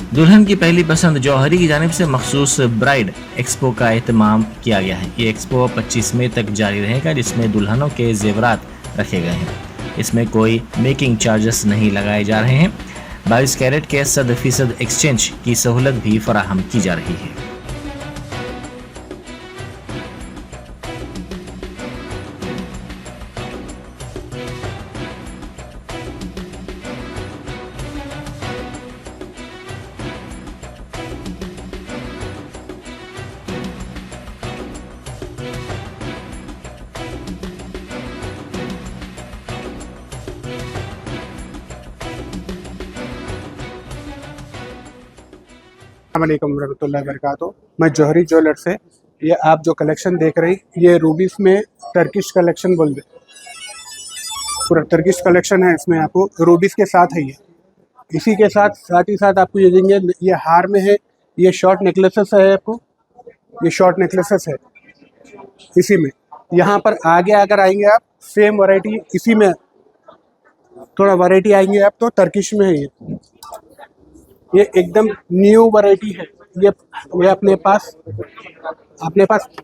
दुल्हन की पहली पसंद जौहरी की जानिब से मखसूस ब्राइड एक्सपो का एहतमाम किया गया है। ये एक्सपो 25 मई तक जारी रहेगा, जिसमें दुल्हनों के जेवरात रखे गए हैं। इसमें कोई मेकिंग चार्जेस नहीं लगाए जा रहे हैं। 22 कैरेट के 100% एक्सचेंज की सहूलत भी फराहम की जा रही है। अस्सलामुअलैकुम रहमतुल्लाहि वबरकातुहू। मैं जौहरी ज्वेलर से ये आप जो कलेक्शन देख रही, ये रूबीस में टर्किश कलेक्शन बोल दे, पूरा टर्किश कलेक्शन है। इसमें आपको रूबीस के साथ है ये, इसी के साथ ही साथ आपको ये देंगे। ये हार में है, ये शॉर्ट नेकलेसेस है आपको, ये शॉर्ट नेकलेसेस है इसी में। यहाँ पर आगे अगर आएंगे आप, सेम वैरायटी इसी में थोड़ा वैरायटी आएंगे आप, तो टर्किश में है ये एकदम न्यू वैरायटी है। ये अपने पास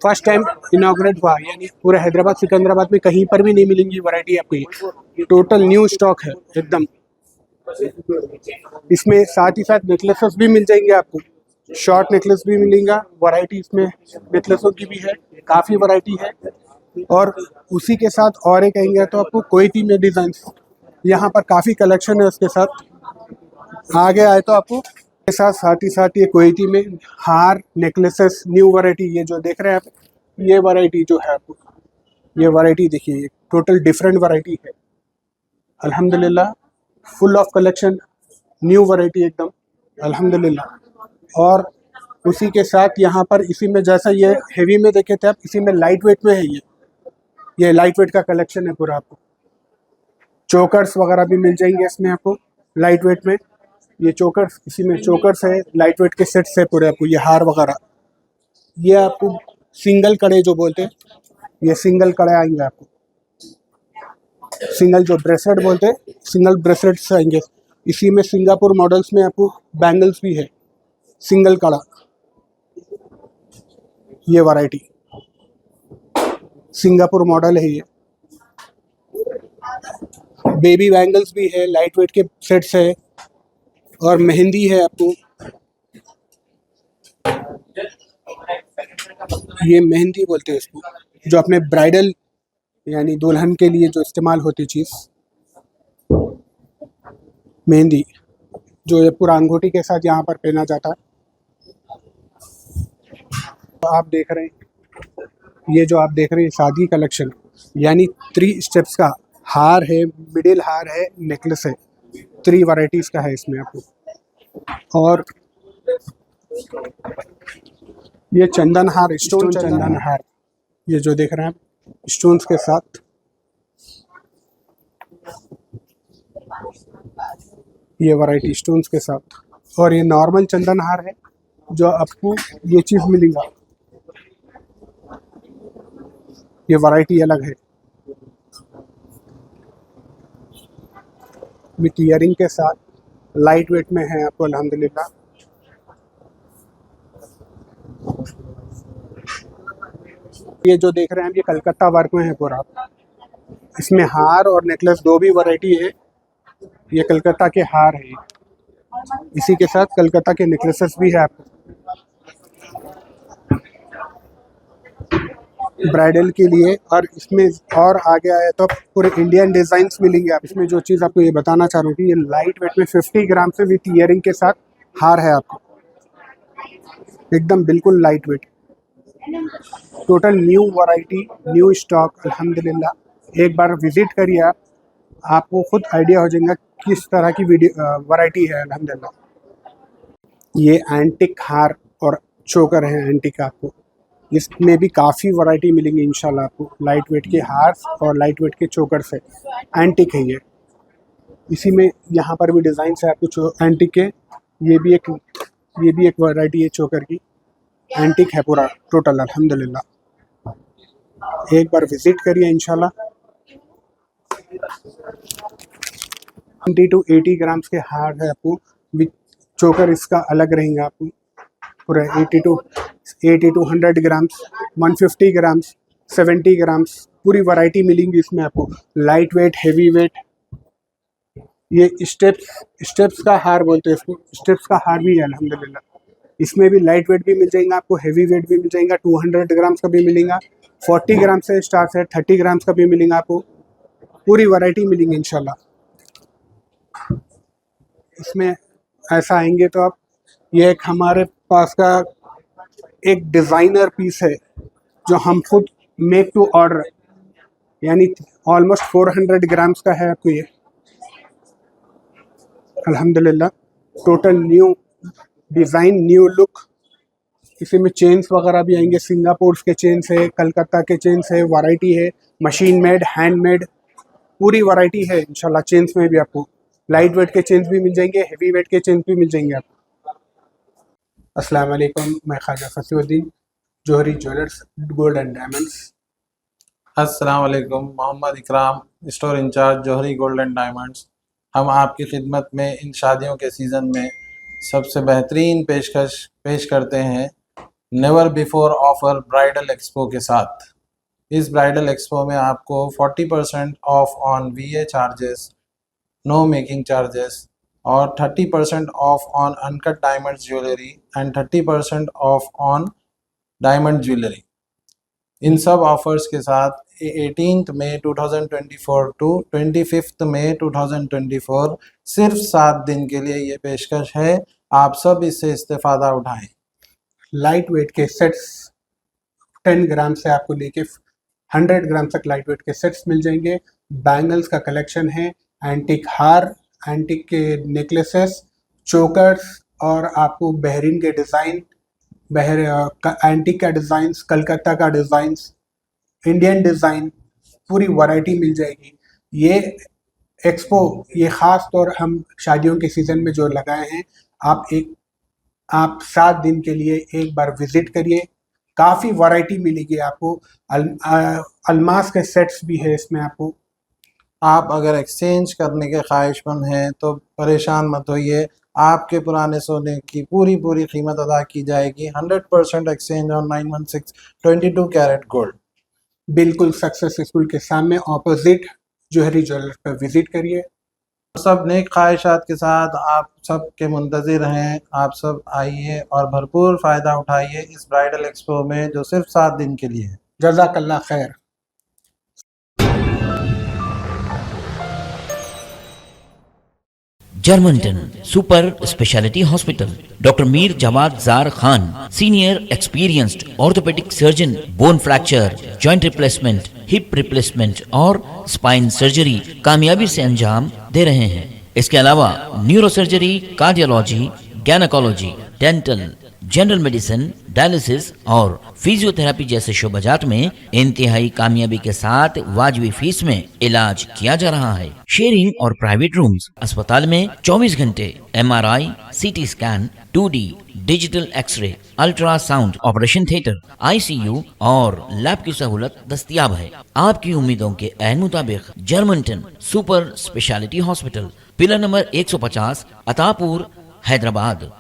फर्स्ट टाइम इनॉग्रेट हुआ, यानी पूरे हैदराबाद सिकंदराबाद में कहीं पर भी नहीं मिलेंगी वैरायटी आपको। ये टोटल न्यू स्टॉक है एकदम। इसमें साथ ही साथ नेकलेसेस भी मिल जाएंगे आपको, शॉर्ट नेकलेस भी मिलेगा। वैरायटी इसमें नेकलेसों की भी है, काफ़ी वैरायटी है। और उसी के साथ और एक आएंगे तो आपको कोयती में डिज़ाइन, यहाँ पर काफ़ी कलेक्शन है। उसके साथ आगे आए तो आपको के साथ ही साथ ये कोयती में हार नेकलेसेस न्यू वैरायटी, ये जो देख रहे हैं आप, ये वैरायटी जो है आपको, ये वैरायटी देखिए, टोटल डिफरेंट वैरायटी है। अल्हम्दुलिल्लाह full of collection, new variety एकदम अल्हम्दुलिल्लाह। और उसी के साथ यहाँ पर इसी में जैसा ये हेवी में देखे थे आप, इसी में लाइट वेट में है ये लाइट वेट का कलेक्शन है पूरा। आपको चोकर्स वगैरह भी मिल जाएंगे इसमें आपको लाइट वेट में। ये चोकर्स, इसी में चोकर्स है, लाइट वेट के सेट्स है पूरे आपको। ये हार वगैरह, ये आपको सिंगल कड़े जो बोलते हैं, ये सिंगल कड़े आएंगे आपको। सिंगल जो ब्रेसलेट बोलते हैं, सिंगल ब्रेसलेट्स आएंगे। इसी में सिंगापुर मॉडल्स में आपको बैंगल्स भी है, सिंगल कड़ा, ये वैरायटी सिंगापुर मॉडल है। ये बेबी बैंगल्स भी है, लाइट वेट के सेट्स है। और मेहंदी है आपको, ये मेहंदी बोलते हैं इसको, जो अपने ब्राइडल यानी दुल्हन के लिए जो इस्तेमाल होती चीज़, मेहंदी, जो ये पूरा अंगूठी के साथ यहाँ पर पहना जाता है। तो आप देख रहे हैं, ये जो आप देख रहे हैं शादी कलेक्शन, यानी 3 स्टेप्स का हार है, मिडिल हार है, नेकलेस है, 3 वैरायटीज़ का है इसमें आपको। और ये चंदन हार, स्टोन चंदन हार, ये जो देख रहे हैं आप स्टोन्स के साथ, ये वैरायटी स्टोन्स के साथ। और ये नॉर्मल चंदन हार है, जो आपको ये चीज़ मिलेगा, ये वैरायटी अलग है। विथ ईयरिंग के साथ लाइट वेट में है आपको अल्हम्दुलिल्लाह। ये जो देख रहे हैं आप, ये कलकत्ता वर्क में है पूरा। इसमें हार और नेकलेस दो भी वैरायटी है। ये कलकत्ता के हार है, इसी के साथ कलकत्ता के नेकलेसेस भी है आपको ब्राइडल के लिए। और इसमें और आगे आए तो पूरे इंडियन डिज़ाइंस मिलेंगे आप। इसमें जो चीज़ आपको ये बताना चाह रहा हूँ कि ये लाइट वेट में 50 ग्राम से विथ ईयरिंग के साथ हार है आपको, एकदम बिल्कुल light weight. Total new variety, new stock अल्हम्दुलिल्लाह। एक बार विज़िट करिए आप, आपको खुद आइडिया हो जाएगा किस तरह की वैरायटी है अल्हम्दुलिल्लाह। ये एंटिक हार और चोकर है एंटिक, आपको इसमें भी काफ़ी वैरायटी मिलेंगी इंशाल्लाह आपको। लाइट वेट के हार और लाइट वेट के चोकर से एंटिक है ये। इसी में यहाँ पर भी डिज़ाइन है आपको एंटिक के। ये भी एक वैरायटी है चोकर की, एंटिक है पूरा टोटल अल्हम्दुलिल्लाह। एक बार विज़िट करिए इंशाल्लाह। 20 to 80 ग्राम्स के हार है आपको विथ चोकर इसका अलग रहेगा आपको, पूरा 80 टू 100 ग्राम्स, 150 ग्राम्स, 70 ग्राम्स, पूरी वैरायटी मिलेंगी इसमें आपको। Light weight, heavy weight. ये स्टेप्स का हार बोलते हैं इसको, स्टेप्स का हार भी है अल्हम्दुलिल्लाह। इसमें भी लाइट वेट भी मिल जाएगा आपको, हैवी वेट भी मिल जाएगा, 200 ग्राम्स का भी मिलेगा, 40 ग्राम से स्टार्ट है, 30 ग्राम्स का भी मिलेगा आपको, पूरी वैरायटी मिलेंगी इंशाल्लाह। इसमें ऐसा आएंगे तो आप, ये एक हमारे पास का एक डिज़ाइनर पीस है जो हम खुद मेक टू ऑर्डर, यानी ऑलमोस्ट 400 ग्राम्स का है आपको ये अल्हम्दुलिल्लाह। Total new design, new look. इसी में चेन्स वगैरह भी आएंगे, सिंगापुर के चेन्स है, कलकत्ता के चेन्स है, वैरायटी है, मशीन मेड, हैंडमेड, पूरी वैरायटी है इंशाल्लाह। चेन्स में भी आपको लाइट वेट के चेन्स भी मिल जाएंगे, हैवी वेट के चेन्स भी मिल जाएंगे आपको। अस्सलाम वालेकुम, मैं Khwaja Fasiuddin, Jauhari jewellers, gold and diamonds. अस्सलाम वालेकुम, Mohammed Ikram, store incharge, Jauhari gold and diamonds. हम आपकी खिदमत में इन शादियों के सीज़न में सबसे बेहतरीन पेशकश पेश करते हैं never before offer bridal expo के साथ। इस ब्राइडल एक्सपो में आपको 40% off on VA charges, no making charges और 30% off on uncut diamond jewellery and 30% off on diamond jewellery. इन सब ऑफर्स के साथ 18 मई 2024 टू 25 मई 2024 सिर्फ 7 दिन के लिए ये पेशकश है। आप सब इससे इस्तेफादा उठाएं। लाइट वेट के सेट्स 10 ग्राम से आपको लेके 100 ग्राम तक लाइट वेट के सेट्स मिल जाएंगे। बैंगल्स का कलेक्शन है, एंटिक हार, एंटिक के नेकलेसेस, चोकर्स और आपको बहरीन के डिज़ाइन, एंटिक का डिज़ाइंस, कलकत्ता का डिज़ाइंस, इंडियन डिज़ाइन, पूरी वैरायटी मिल जाएगी। ये एक्सपो, ये ख़ास तौर हम शादियों के सीज़न में जो लगाए हैं, आप 7 दिन के लिए एक बार विज़िट करिए। काफ़ी वैरायटी मिलेगी आपको। अलमास के सेट्स भी है इसमें आपको। आप अगर एक्सचेंज करने के ख्वाहिशमंद हैं तो परेशान मत होइए, आपके पुराने सोने की पूरी कीमत अदा की जाएगी। 100% एक्सचेंज ऑन 916 22 कैरेट गोल्ड। बिल्कुल सक्सेस स्कूल के सामने ऑपोजिट जौहरी ज्वेलर्स पर विज़िट करिए। सब नेक ख्वाहिशात के साथ आप सब के मुंतज़िर हैं। आप सब आइए और भरपूर फ़ायदा उठाइए इस ब्राइडल एक्सपो में जो सिर्फ 7 दिन के लिए है। जज़ाकल्लाह खैर। जर्मनटन super speciality hospital, doctor Mir Jawad Jar Khan, senior experienced orthopaedic surgeon, bone fracture, joint replacement, hip replacement और स्पाइन सर्जरी कामयाबी से अंजाम दे रहे हैं। इसके अलावा neurosurgery, cardiology, gynaecology, dental, general medicine, dialysis और फिजियोथेरेपी जैसे शोबाजात में इंतहाई कामयाबी के साथ वाजिबी फीस में इलाज किया जा रहा है। शेयरिंग और प्राइवेट रूम्स, अस्पताल में 24 घंटे MRI, CT scan, 2D digital x-ray, ultrasound, operation theatre, ICU और लैब की सहूलत दस्तयाब है। आपकी उम्मीदों के ऐन मुताबिक Germanten super speciality hospital, pillar number 150, Attapur, Hyderabad.